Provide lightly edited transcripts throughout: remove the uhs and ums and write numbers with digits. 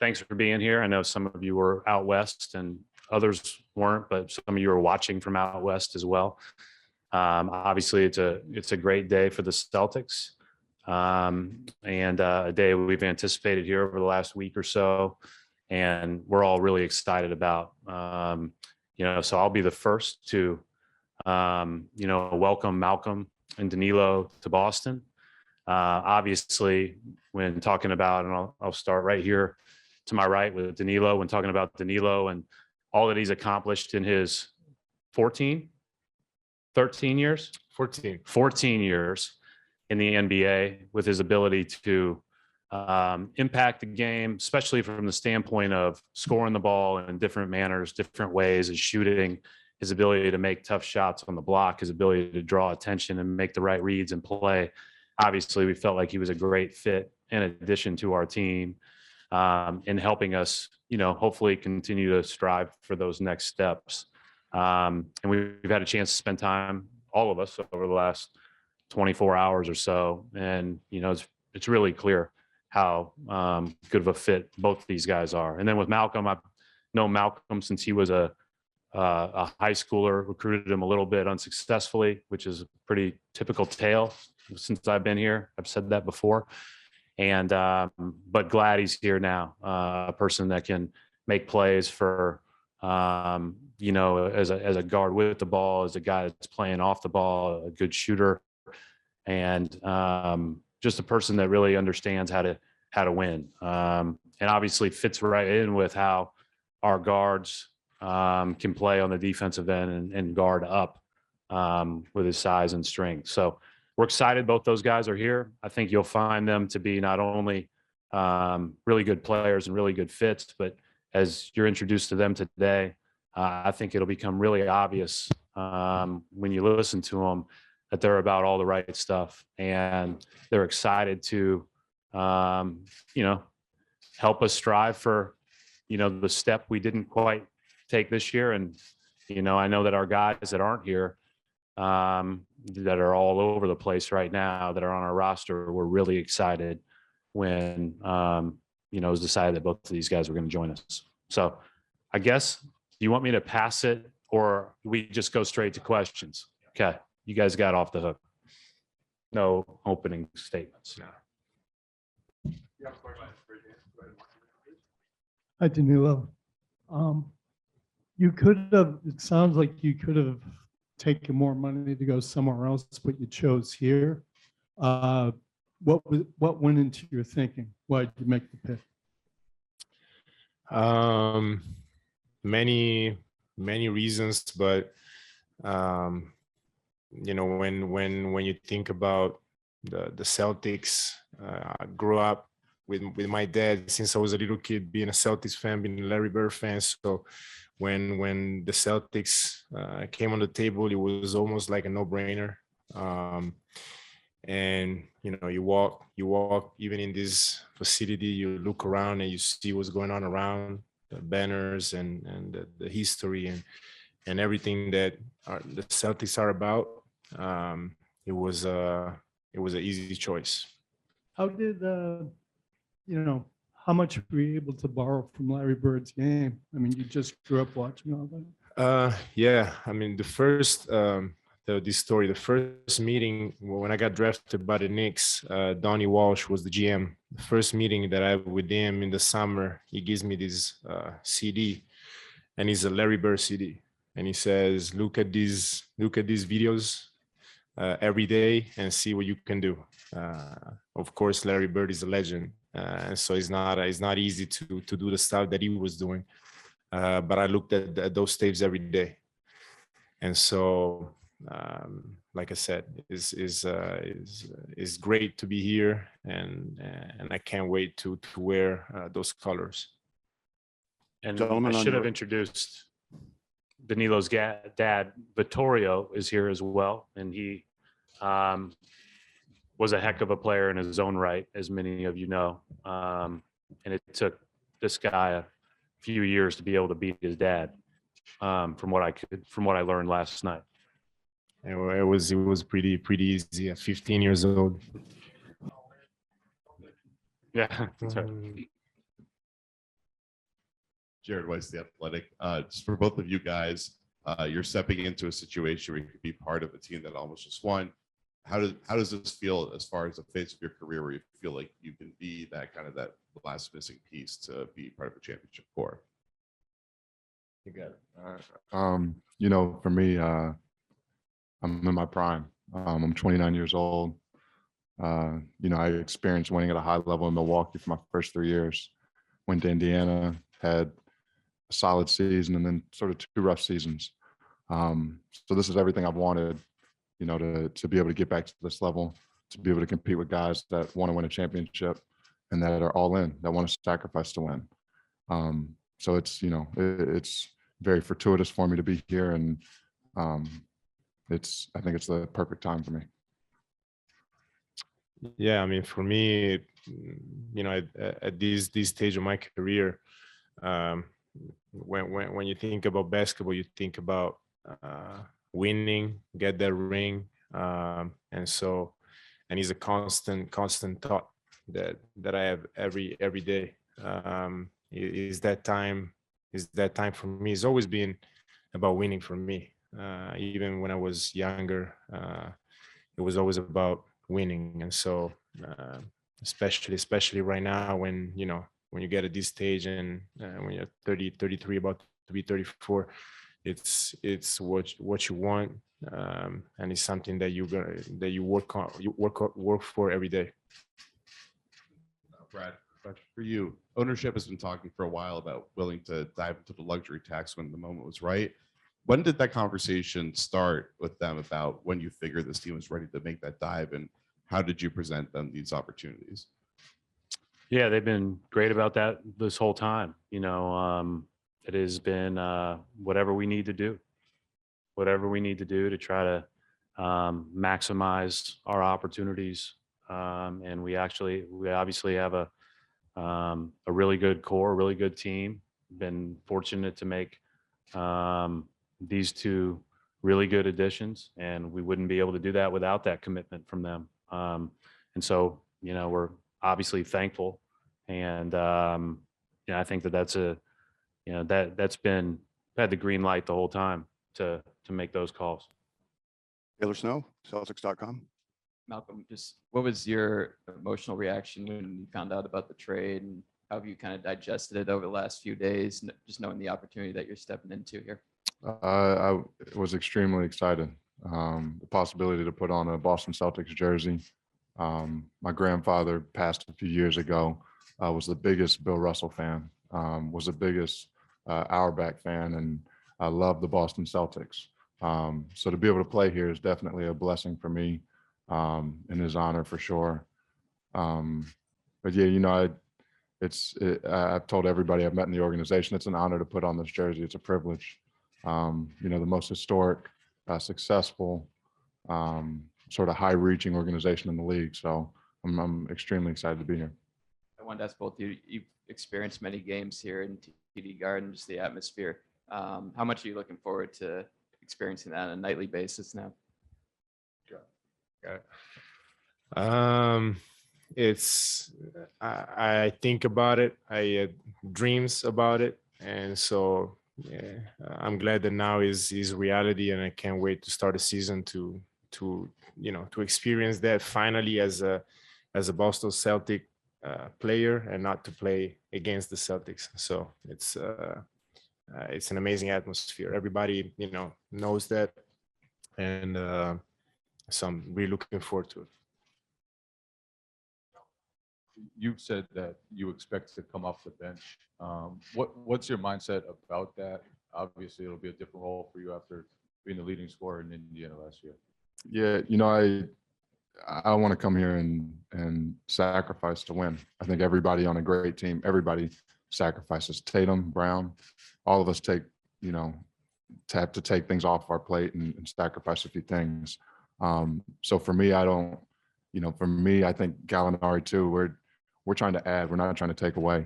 thanks for being here. I know some of you were out west and others weren't, but some of you are watching from out west as well. Obviously, it's a great day for the Celtics, and a day we've anticipated here over the last week or so, and we're all really excited about. So I'll be the first to, welcome Malcolm and Danilo to Boston. Obviously, when talking about, and I'll start right here to my right with Danilo, when talking about Danilo and all that he's accomplished in his 13 years? 14 years in the NBA, with his ability to impact the game, especially from the standpoint of scoring the ball in different manners, different ways, his shooting, his ability to make tough shots on the block, his ability to draw attention and make the right reads and play. Obviously, we felt like he was a great fit in addition to our team, in helping us, hopefully continue to strive for those next steps. And we've had a chance to spend time, all of us, over the last 24 hours or so. And, it's really clear how good of a fit both these guys are. And then with Malcolm, I've known Malcolm since he was a high schooler, recruited him a little bit unsuccessfully, which is a pretty typical tale since I've been here. I've said that before. And but glad he's here now, a person that can make plays for, as a guard with the ball, as a guy that's playing off the ball, a good shooter, and just a person that really understands how to win. And obviously fits right in with how our guards can play on the defensive end and guard up with his size and strength. So we're excited both those guys are here. I think you'll find them to be not only really good players and really good fits, but as you're introduced to them today, I think it'll become really obvious when you listen to them that they're about all the right stuff, and they're excited to, help us strive for, the step we didn't quite take this year. And, I know that our guys that aren't here, that are all over the place right now, that are on our roster, we're really excited when, it was decided that both of these guys were going to join us. So I guess, do you want me to pass it, or we just go straight to questions? Okay. You guys got off the hook. No opening statements. Hi, Danilo. It sounds like you could have taken more money to go somewhere else, but you chose here. What went into your thinking? Why did you make the pick? Many reasons, but when you think about the Celtics, I grew up with my dad since I was a little kid, being a Celtics fan, being a Larry Bird fan. So when the Celtics came on the table, it was almost like a no-brainer. And you walk even in this facility, you look around and you see what's going on around, the banners and the history and everything that the Celtics are about. It was an easy choice. How did how much were you able to borrow from Larry Bird's game? I mean, you just grew up watching all that. Yeah. I mean, the first meeting when I got drafted by the Knicks, Donnie Walsh was the GM. The first meeting that I had with him in the summer, he gives me this CD, and it's a Larry Bird CD, and he says, "Look at these videos every day and see what you can do." Of course, Larry Bird is a legend, and so it's not easy to do the stuff that he was doing. But I looked at those tapes every day, and so. Like I said, is great to be here, and I can't wait to wear those colors. And I should have introduced Danilo's dad. Vittorio is here as well, and he was a heck of a player in his own right, as many of you know. And it took this guy a few years to be able to beat his dad, from what I learned last night. It was pretty easy at 15 years old. Yeah, that's right. Jared Weiss, The Athletic. Just for both of you guys, you're stepping into a situation where you could be part of a team that almost just won. How does this feel as far as the phase of your career where you feel like you can be that kind of that last missing piece to be part of a championship core? You got it. You know, for me, I'm in my prime. I'm 29 years old. You know, I experienced winning at a high level in Milwaukee for my first 3 years. Went to Indiana, had a solid season, and then sort of 2 rough seasons. So this is everything I've wanted, you know, to be able to get back to this level, to be able to compete with guys that want to win a championship and that are all in, that want to sacrifice to win. So it's, you know, it's very fortuitous for me to be here, and I think it's the perfect time for me. Yeah, I mean, for me, you know, at this stage of my career, when you think about basketball, you think about winning, get that ring, and it's a constant thought that I have every day. Is that time for me? It's always been about winning for me. Even when I was younger, it was always about winning. And so, especially right now, when you get at this stage and when you're 30, 33, about to be 34, it's what you want, and it's something that you work for every day. Brad, for you, ownership has been talking for a while about willing to dive into the luxury tax when the moment was right. When did that conversation start with them about when you figured this team was ready to make that dive, and how did you present them these opportunities? Yeah, they've been great about that this whole time. You know, it has been whatever we need to do to try to maximize our opportunities. And we obviously have a really good core, a really good team. Been fortunate to make these 2 really good additions, and we wouldn't be able to do that without that commitment from them. And so, you know, we're obviously thankful, and you know, I think that's had the green light the whole time to make those calls. Taylor Snow, Celtics.com. Malcolm, just what was your emotional reaction when you found out about the trade, and how have you kind of digested it over the last few days, just knowing the opportunity that you're stepping into here? I was extremely excited. The possibility to put on a Boston Celtics jersey. My grandfather passed a few years ago, was the biggest Bill Russell fan, was the biggest Auerbach fan, and I love the Boston Celtics. So to be able to play here is definitely a blessing for me, and his honor for sure. But yeah, you know, I've told everybody I've met in the organization, it's an honor to put on this jersey. It's a privilege. You know, the most historic, successful, sort of high-reaching organization in the league. So I'm extremely excited to be here. I wanted to ask both of you. You've experienced many games here in TD Garden, just the atmosphere. How much are you looking forward to experiencing that on a nightly basis now? I think about it. I dreams about it, and so yeah, I'm glad that now is reality, and I can't wait to start the season to experience that finally as a Boston Celtic player, and not to play against the Celtics. So it's an amazing atmosphere. Everybody knows that, and so I'm really looking forward to it. You've said that you expect to come off the bench. What's your mindset about that? Obviously, it'll be a different role for you after being the leading scorer in Indiana last year. Yeah, you know, I want to come here and sacrifice to win. I think everybody on a great team, everybody sacrifices. Tatum, Brown, all of us take things off our plate and sacrifice a few things. So for me, I think Gallinari too, we're trying to add, we're not trying to take away.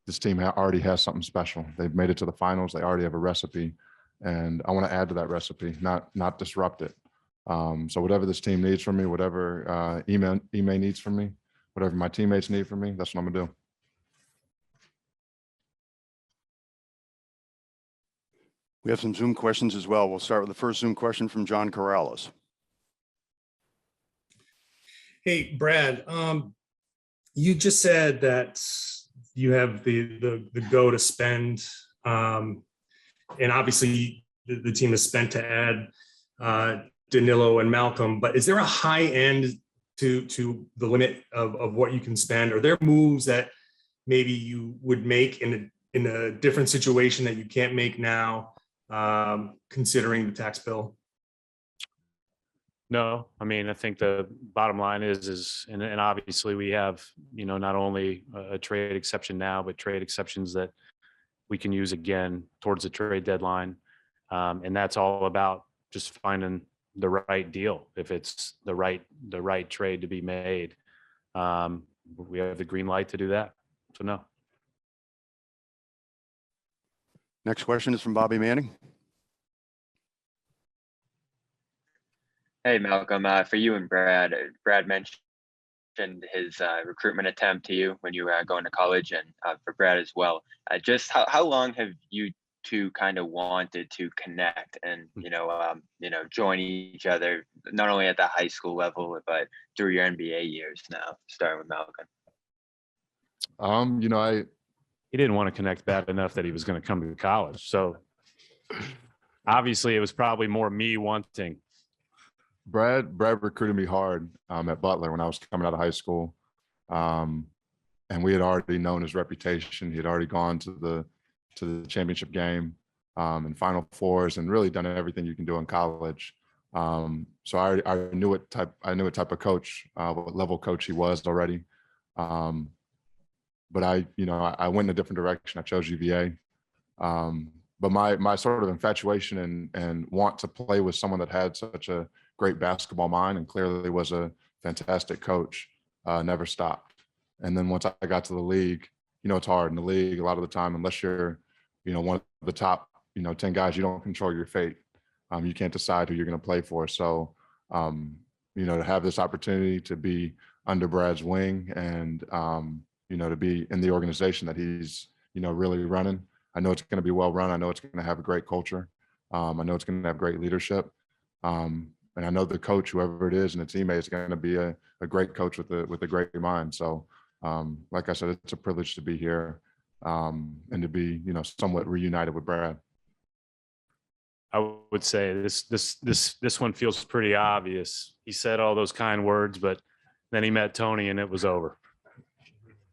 This team already has something special. They've made it to the finals. They already have a recipe, and I want to add to that recipe, not disrupt it. So whatever this team needs from me, whatever Ime needs from me, whatever my teammates need from me, that's what I'm gonna do. We have some Zoom questions as well. We'll start with the first Zoom question from John Corrales. Hey, Brad, you just said that you have the go to spend, and obviously the team has spent to add Danilo and Malcolm, but is there a high end to the limit of what you can spend? Are there moves that maybe you would make in a different situation that you can't make now, considering the tax bill? No, I mean, I think the bottom line is, and obviously we have, not only a trade exception now, but trade exceptions that we can use again towards the trade deadline. And that's all about just finding the right deal. If it's the right trade to be made, we have the green light to do that. So no. Next question is from Bobby Manning. Hey, Malcolm, for you and Brad, Brad mentioned his recruitment attempt to you when you were going to college, and for Brad as well. Just how long have you two kind of wanted to connect and, join each other, not only at the high school level, but through your NBA years now, starting with Malcolm? He didn't want to connect bad enough that he was going to come to college. So obviously it was probably more me wanting. Brad recruited me hard at Butler when I was coming out of high school. And we had already known his reputation. He had already gone to the championship game and Final Fours and really done everything you can do in college. So I knew what type of coach, what level coach he was already. But I went in a different direction. I chose UVA. But my sort of infatuation and want to play with someone that had such a great basketball mind and clearly was a fantastic coach never stopped. And then once I got to the league, it's hard in the league a lot of the time, unless you're, one of the top, 10 guys, you don't control your fate. You can't decide who you're going to play for. So, to have this opportunity to be under Brad's wing and, to be in the organization that he's, really running. I know it's going to be well run. I know it's going to have a great culture. I know it's going to have great leadership. And I know the coach, whoever it is, and the teammate is going to be a great coach with a great mind. So, like I said, it's a privilege to be here and to be, somewhat reunited with Brad. I would say this one feels pretty obvious. He said all those kind words, but then he met Tony and it was over.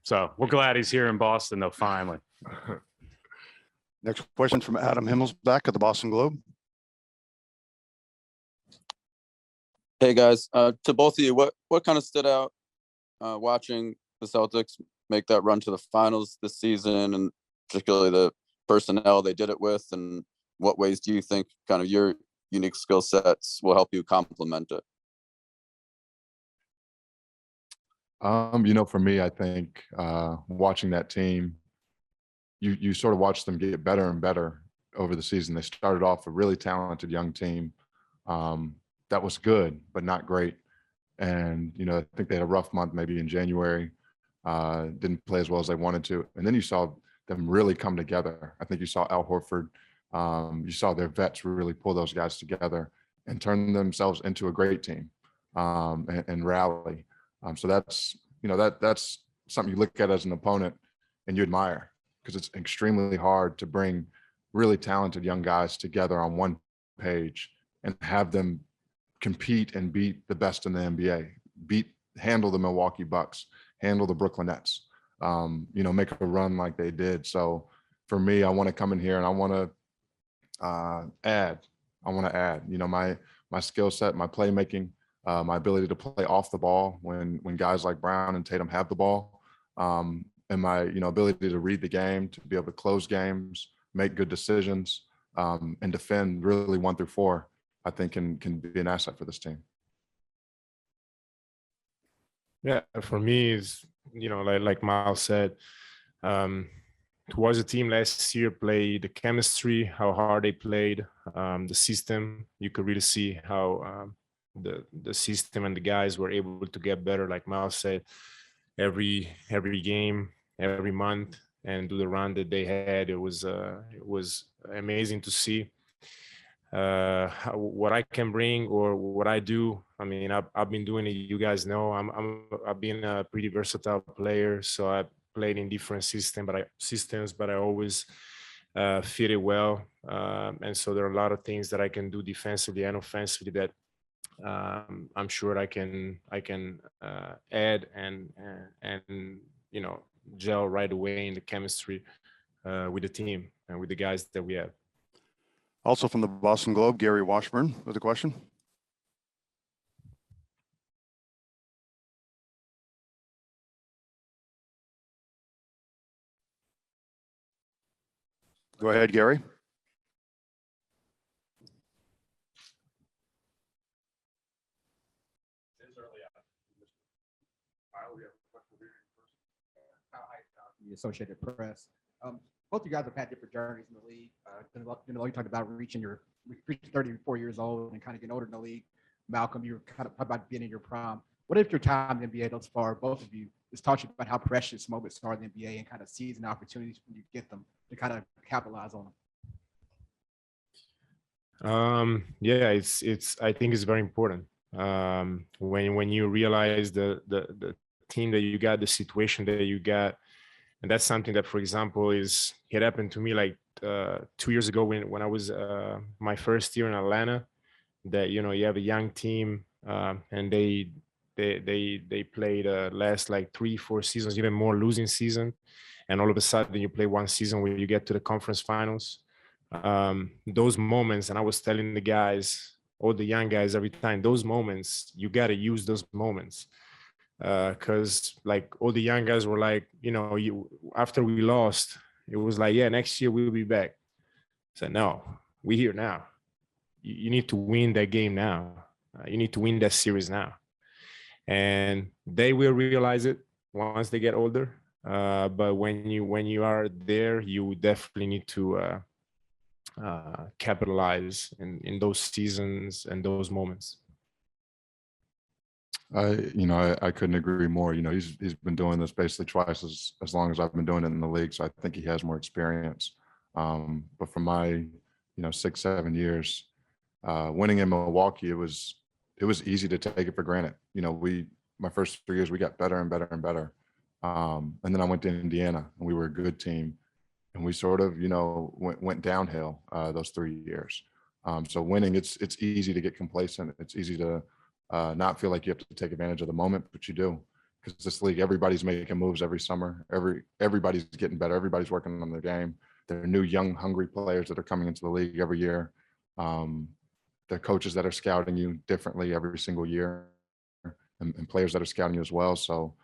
So we're glad he's here in Boston, though, finally. Next question from Adam Himmelsbach at the Boston Globe. Hey guys, to both of you, what kind of stood out watching the Celtics make that run to the finals this season, and particularly the personnel they did it with, and what ways do you think kind of your unique skill sets will help you complement it? For me, I think watching that team, you sort of watch them get better and better over the season. They started off a really talented young team that was good, but not great. And, I think they had a rough month maybe in January, didn't play as well as they wanted to. And then you saw them really come together. I think you saw Al Horford, you saw their vets really pull those guys together and turn themselves into a great team and rally. So that's, that's something you look at as an opponent and you admire, because it's extremely hard to bring really talented young guys together on one page and have them compete and beat the best in the NBA, handle the Milwaukee Bucks, handle the Brooklyn Nets, make a run like they did. So for me, I want to come in here and I want to add, my skill set, my playmaking, my ability to play off the ball when guys like Brown and Tatum have the ball, and my ability to read the game, to be able to close games, make good decisions, and defend really 1 through 4, I think can be an asset for this team. Yeah, for me is, like Miles said, towards the team last year, play the chemistry, how hard they played, the system. You could really see how the system and the guys were able to get better, like Miles said, every game, every month, and do the run that they had. It was amazing to see. what I can bring or what I do. I mean, I've been doing it. You guys know I've been a pretty versatile player. So I played in different systems, but I always fit it well. And so there are a lot of things that I can do defensively and offensively that I'm sure I can add and gel right away in the chemistry with the team and with the guys that we have. Also from the Boston Globe, Gary Washburn with a question. Go ahead, Gary. The Associated Press. Both you guys have had different journeys in the league. You talked about reaching 34 years old and kind of getting older in the league. Malcolm, you were kind of about being in your prime. What if your time in the NBA thus far, both of you, just talk about how precious moments are in the NBA and kind of seizing opportunities when you get them to kind of capitalize on them? Yeah, I think it's very important. When you realize the team that you got, the situation that you got. And that's something that, for example, it happened to me like 2 years ago when I was my first year in Atlanta. That you have a young team and they played last like 3-4 seasons, even more losing season, and all of a sudden you play one season where you get to the conference finals. Those moments, and I was telling the guys, all the young guys every time, those moments you got to use those moments. Because like all the young guys were like, after we lost, it was like, yeah, next year we'll be back. I said, no, we're here now. You need to win that game now. You need to win that series now. And they will realize it once they get older. But when you are there, you definitely need to capitalize in those seasons and those moments. I couldn't agree more. He's been doing this basically twice as long as I've been doing it in the league. So I think he has more experience. But for my, 6-7 years, winning in Milwaukee, it was easy to take it for granted. My first 3 years, we got better and better and better. And then I went to Indiana and we were a good team. And we sort of, went downhill those 3 years. So winning, it's easy to get complacent. It's easy to not feel like you have to take advantage of the moment, but you do, because this league, everybody's making moves every summer. Everybody's getting better. Everybody's working on their game. There are new, young, hungry players that are coming into the league every year. There are coaches that are scouting you differently every single year, and players that are scouting you as well. So,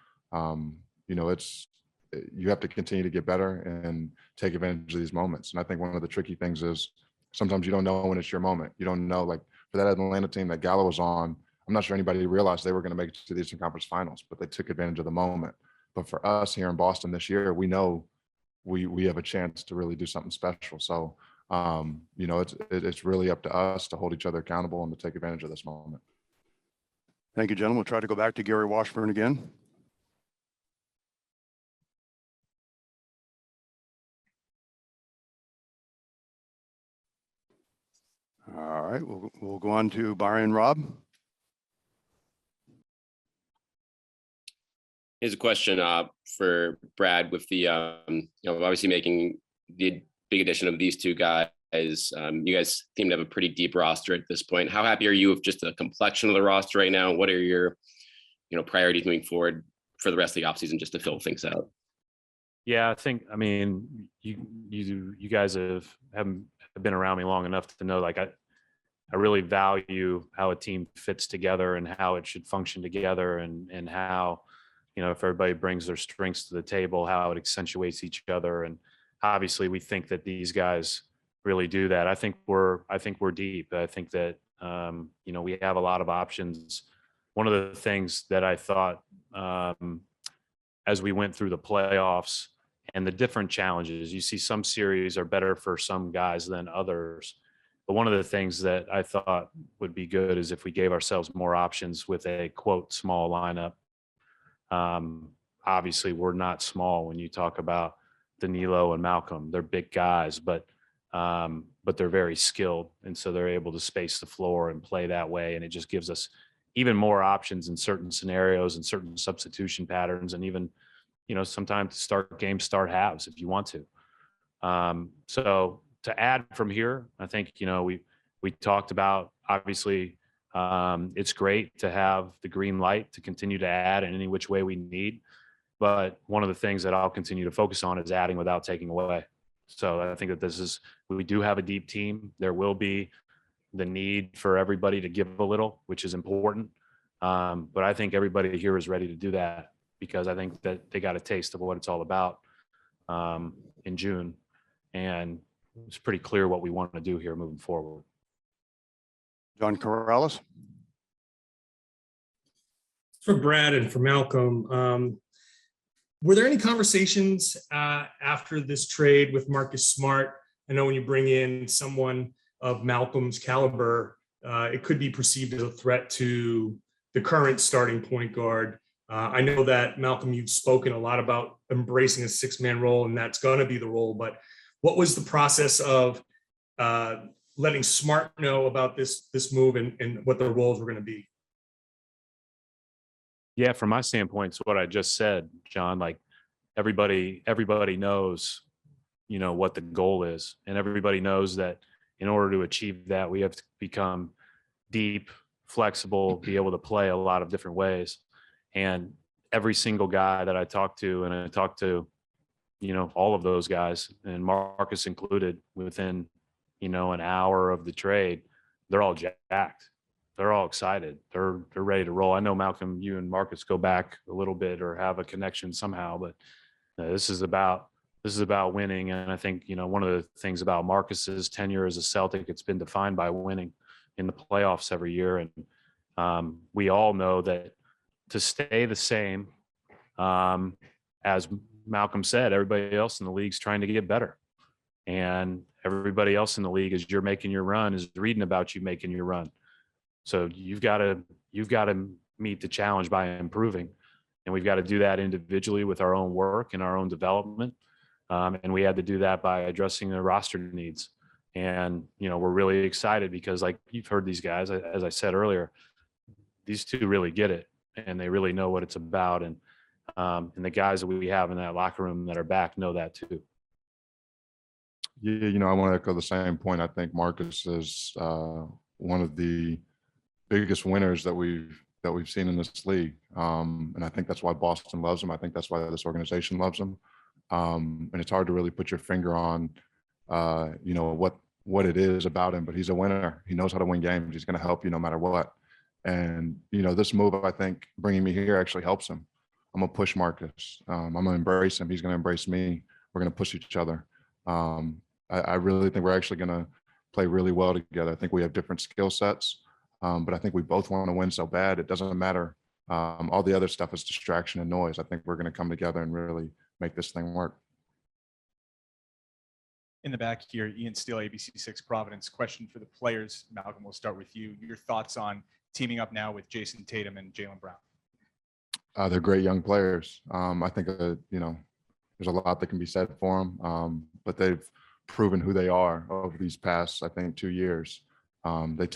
you have to continue to get better and take advantage of these moments. And I think one of the tricky things is sometimes you don't know when it's your moment. You don't know, like for that Atlanta team that Gallo was on, I'm not sure anybody realized they were going to make it to the Eastern Conference Finals, but they took advantage of the moment. But for us here in Boston this year, we know we have a chance to really do something special. So, it's really up to us to hold each other accountable and to take advantage of this moment. Thank you, gentlemen. We'll try to go back to Gary Washburn again. All right, we'll go on to Byron Robb. Here's a question for Brad with the, obviously making the big addition of these two guys. You guys seem to have a pretty deep roster at this point. How happy are you with just the complexion of the roster right now? What are your, priorities moving forward for the rest of the offseason just to fill things out? Yeah, I mean, you guys have been around me long enough to know, like, I really value how a team fits together and how it should function together, and how, if everybody brings their strengths to the table, how it accentuates each other. And obviously we think that these guys really do that. I think we're deep. I think that, we have a lot of options. One of the things that I thought, as we went through the playoffs and the different challenges, you see some series are better for some guys than others. But one of the things that I thought would be good is if we gave ourselves more options with a quote small lineup. Obviously we're not small when you talk about Danilo and Malcolm. They're big guys, but but they're very skilled. And so they're able to space the floor and play that way. And it just gives us even more options in certain scenarios and certain substitution patterns, and even, sometimes to start games, start halves if you want to. So to add from here, I think, we talked about, obviously, it's great to have the green light to continue to add in any which way we need. But one of the things that I'll continue to focus on is adding without taking away. So I think that we do have a deep team. There will be the need for everybody to give a little, which is important. But I think everybody here is ready to do that, because I think that they got a taste of what it's all about in June. And it's pretty clear what we want to do here moving forward. John Corrales. For Brad and for Malcolm, were there any conversations after this trade with Marcus Smart? I know when you bring in someone of Malcolm's caliber, it could be perceived as a threat to the current starting point guard. I know that, Malcolm, you've spoken a lot about embracing a six-man role, and that's going to be the role. But what was the process of letting Smart know about this move and what the roles were going to be? Yeah, from my standpoint, it's what I just said, John. Like everybody knows, what the goal is, and everybody knows that in order to achieve that, we have to become deep, flexible, be able to play a lot of different ways. And every single guy that I talked to, and I talked to, all of those guys, and Marcus included, within, an hour of the trade, they're all jacked. They're all excited. They're ready to roll. I know, Malcolm, you and Marcus go back a little bit or have a connection somehow, but this is about winning. And I think, one of the things about Marcus's tenure as a Celtic, it's been defined by winning in the playoffs every year. And we all know that to stay the same, as Malcolm said, everybody else in the league's trying to get better. And everybody else in the league, as you're making your run, is reading about you making your run. So you've got to meet the challenge by improving, and we've got to do that individually with our own work and our own development. And we had to do that by addressing the roster needs. And we're really excited because, like you've heard these guys, as I said earlier, these two really get it, and they really know what it's about. And the guys that we have in that locker room that are back know that too. Yeah, I want to echo the same point. I think Marcus is one of the biggest winners that we've seen in this league. And I think that's why Boston loves him. I think that's why this organization loves him. And it's hard to really put your finger on, what it is about him, but he's a winner. He knows how to win games. He's going to help you no matter what. And, this move, I think bringing me here actually helps him. I'm going to push Marcus. I'm going to embrace him. He's going to embrace me. We're going to push each other. I really think we're actually going to play really well together. I think we have different skill sets. But I think we both want to win so bad, it doesn't matter. All the other stuff is distraction and noise. I think we're going to come together and really make this thing work. In the back here, Ian Steele, ABC6 Providence. Question for the players. Malcolm, we'll start with you. Your thoughts on teaming up now with Jason Tatum and Jaylen Brown? They're great young players. I think, there's a lot that can be said for them, but they've proven who they are over these past, I think, 2 years. They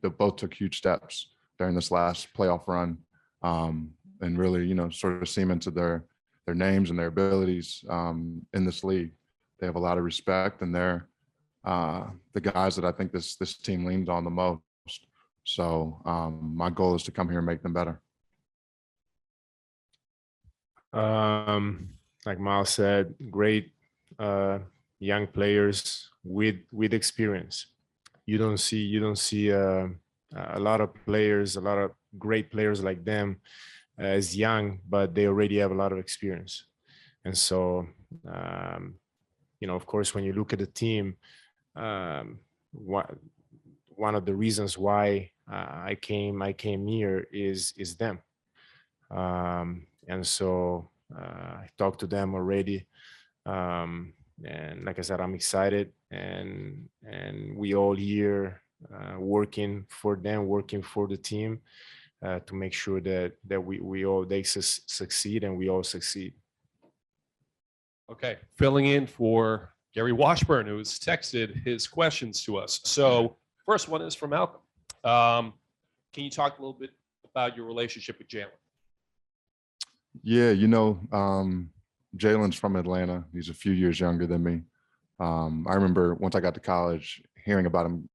both took huge steps during this last playoff run, and really, sort of cemented their names and their abilities in this league. They have a lot of respect, and they're the guys that I think this team leans on the most. So my goal is to come here and make them better. Like Miles said, great young players with experience. You don't see a lot of players, a lot of great players like them as young, but they already have a lot of experience. And so, of course, when you look at the team, one of the reasons why I came here is them. And so I talked to them already. And like I said, I'm excited, and we all here working for them, working for the team to make sure that they succeed and we all succeed. Okay, filling in for Gary Washburn, who's texted his questions to us. So first one is from Malcolm. Can you talk a little bit about your relationship with Jalen? Yeah, Jalen's from Atlanta. He's a few years younger than me. I remember once I got to college, hearing about him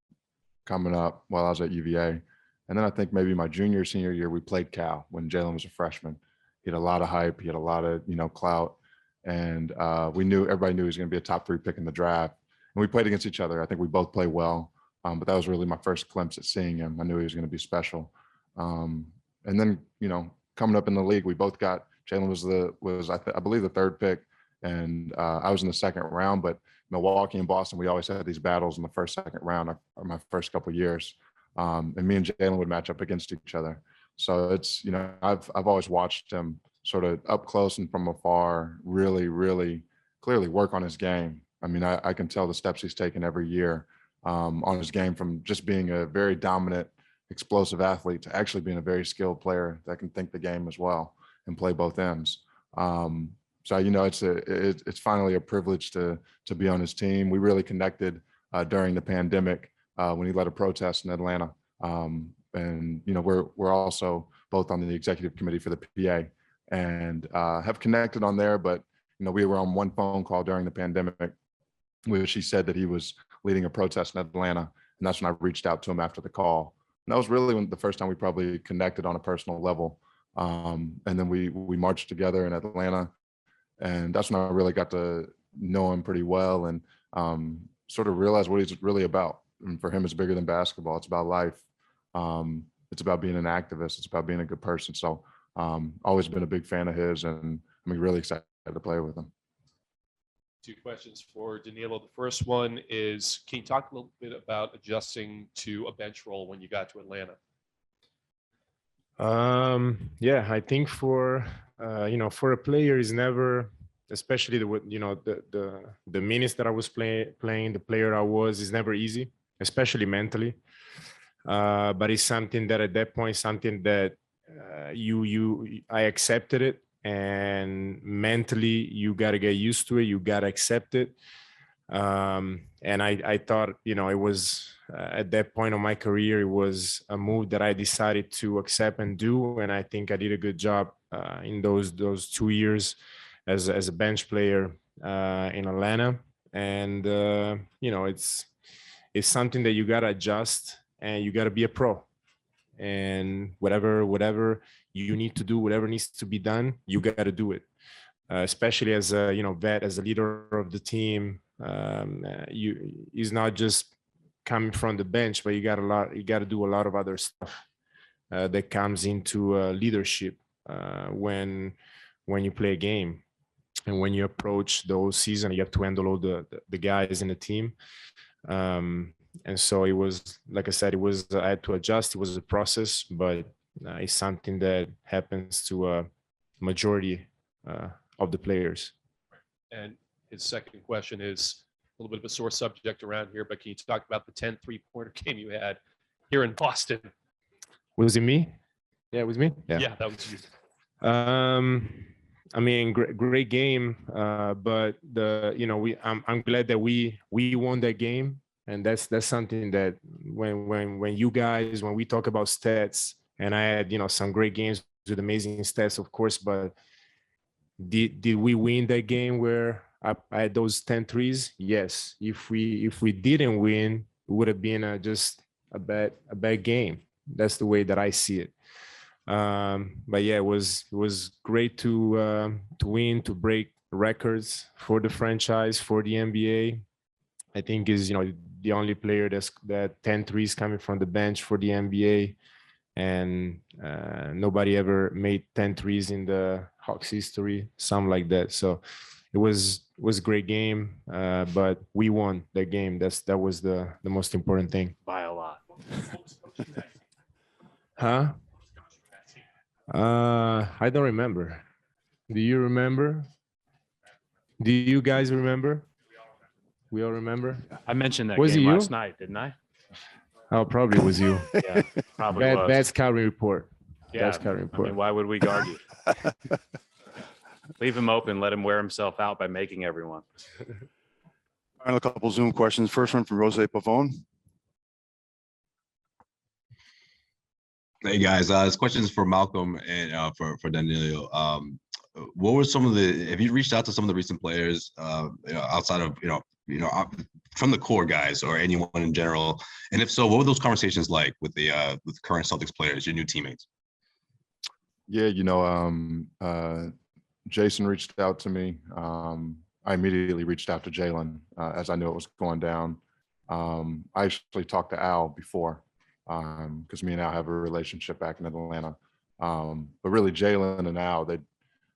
coming up while I was at UVA. And then I think maybe my junior, senior year, we played Cal when Jalen was a freshman. He had a lot of hype. He had a lot of, clout. And everybody knew he was going to be a top 3 pick in the draft. And we played against each other. I think we both played well. But that was really my first glimpse at seeing him. I knew he was going to be special. And then, coming up in the league, we both got, Jalen was I believe the 3rd pick. And I was in the 2nd round, but Milwaukee and Boston, we always had these battles in the 1st, 2nd round of my first couple of years. And me and Jalen would match up against each other. So it's, I've always watched him sort of up close and from afar, really, really clearly work on his game. I mean, I can tell the steps he's taken every year on his game, from just being a very dominant, explosive athlete to actually being a very skilled player that can think the game as well and play both ends. So, it's finally a privilege to be on his team. We really connected during the pandemic when he led a protest in Atlanta. And, we're also both on the executive committee for the PA and have connected on there. But, we were on one phone call during the pandemic, which he said that he was leading a protest in Atlanta. And that's when I reached out to him after the call. And that was really the first time we probably connected on a personal level. And then we marched together in Atlanta. And that's when I really got to know him pretty well and sort of realize what he's really about. And for him, it's bigger than basketball. It's about life. It's about being an activist. It's about being a good person. So always been a big fan of his, and I'm really excited to play with him. 2 questions for Danilo. The first one is, can you talk a little bit about adjusting to a bench role when you got to Atlanta? Yeah, I think for a player is never, especially the minutes that I was playing, the player I was, is never easy, especially mentally. But it's something that at that point, something that I accepted it, and mentally you got to get used to it. You got to accept it. And I thought, it was at that point of my career, it was a move that I decided to accept and do. And I think I did a good job in those 2 years as a bench player in Atlanta. And, it's something that you got to adjust, and you got to be a pro. And whatever you need to do, whatever needs to be done, you got to do it. Especially as a vet, as a leader of the team. He's not just coming from the bench, but you got to do a lot of other stuff that comes into leadership when you play a game. And when you approach those seasons, you have to handle all the guys in the team. And so it was, like I said, I had to adjust. It was a process, but it's something that happens to a majority of the players. And his second question is a little bit of a sore subject around here, but can you talk about the 10 3-pointer game you had here in Boston? Was it me? Yeah, it was me. Yeah, that was you. I mean, great game, but I'm glad that we won that game. And that's something that when we talk about stats, and I had, some great games with amazing stats, of course, but did we win that game where I had those 10 threes? Yes. If we didn't win, it would have been just a bad game. That's the way that I see it. But yeah, it was great to win, to break records for the franchise, for the NBA. I think is, the only player that 10 threes coming from the bench for the NBA, and nobody ever made 10 threes in the Hawks history, something like that. So it was a great game, but we won that game. That was the most important thing. By a lot. Huh? I don't remember. Do you remember? Do you guys remember? We all remember. I mentioned that Was game it you? last night, didn't I? Oh, probably was you. Yeah, probably was. Bad scouting report. Yeah, Bad scouting report. I mean, why would we argue? Leave him open, let him wear himself out by making everyone. All right, a couple Zoom questions. First one from Rose Pavone. Hey guys, this question is for Malcolm and for Danilo. What were some of the? Have you reached out to some of the recent players, outside of from the core guys or anyone in general? And if so, what were those conversations like with the current Celtics players, your new teammates? Yeah, Jason reached out to me. I immediately reached out to Jalen as I knew it was going down. I actually talked to Al before because me and Al have a relationship back in Atlanta. But really, Jalen and Al, they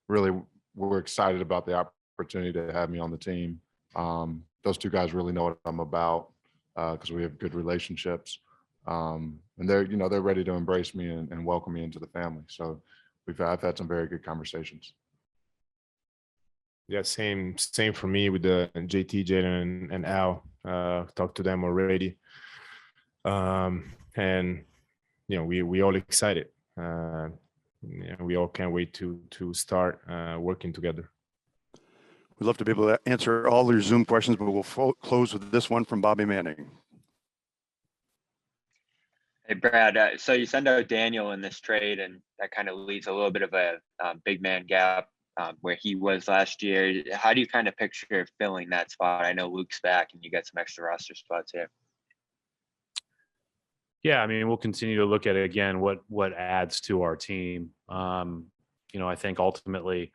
really were excited about the opportunity to have me on the team. Those two guys really know what I'm about because we have good relationships. And they're ready to embrace me and welcome me into the family. So I've had some very good conversations. Yeah, same for me with the JT, Jalen, and Al. Talked to them already, and we all excited. We all can't wait to start working together. We'd love to be able to answer all your Zoom questions, but we'll close with this one from Bobby Manning. Hey, Brad, so you send out Daniel in this trade, and that kind of leaves a little bit of a big man gap where he was last year. How do you kind of picture filling that spot? I know Luke's back and you got some extra roster spots here. Yeah, I mean, we'll continue to look at it again, what adds to our team. I think ultimately,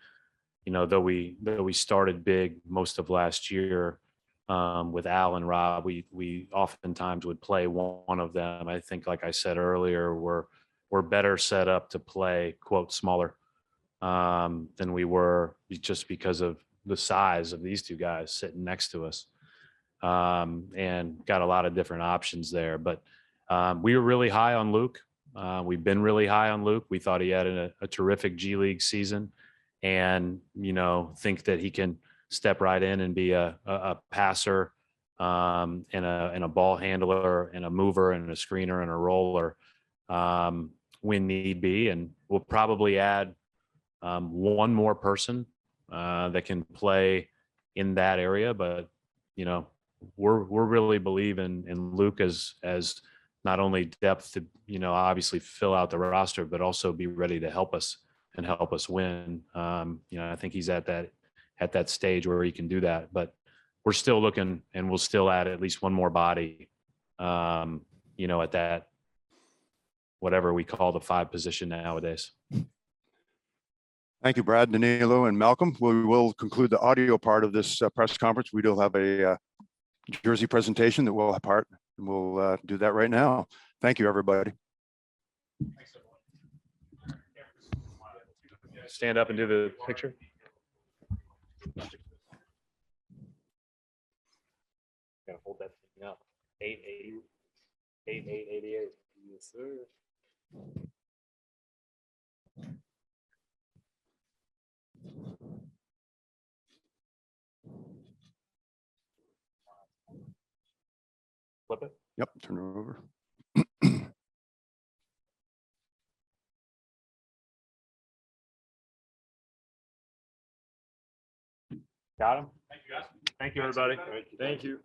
though we started big most of last year with Al and Rob, we oftentimes would play one of them. I think, like I said earlier, we're better set up to play, quote, smaller than we were just because of the size of these two guys sitting next to us, and got a lot of different options there. But we were really high on Luke. We've been really high on Luke. We thought he had a terrific G League season, and think that he can step right in and be a passer, and a ball handler and a mover and a screener and a roller when need be. And we'll probably add one more person that can play in that area. But we're really believe in Luke as not only depth to obviously fill out the roster, but also be ready to help us and help us win. I think he's at that stage where he can do that. But we're still looking, and we'll still add at least one more body, at that whatever we call the 5 position nowadays. Thank you, Brad, Danilo, and Malcolm. We will conclude the audio part of this press conference. We do have a jersey presentation that we'll have part, and we'll do that right now. Thank you, everybody. Stand up and do the picture. Gotta hold that thing up. 880, 8888. Yes, sir. Flip it. Yep, turn it over. Got him. Thank you, guys. Thank you, everybody. Thank you.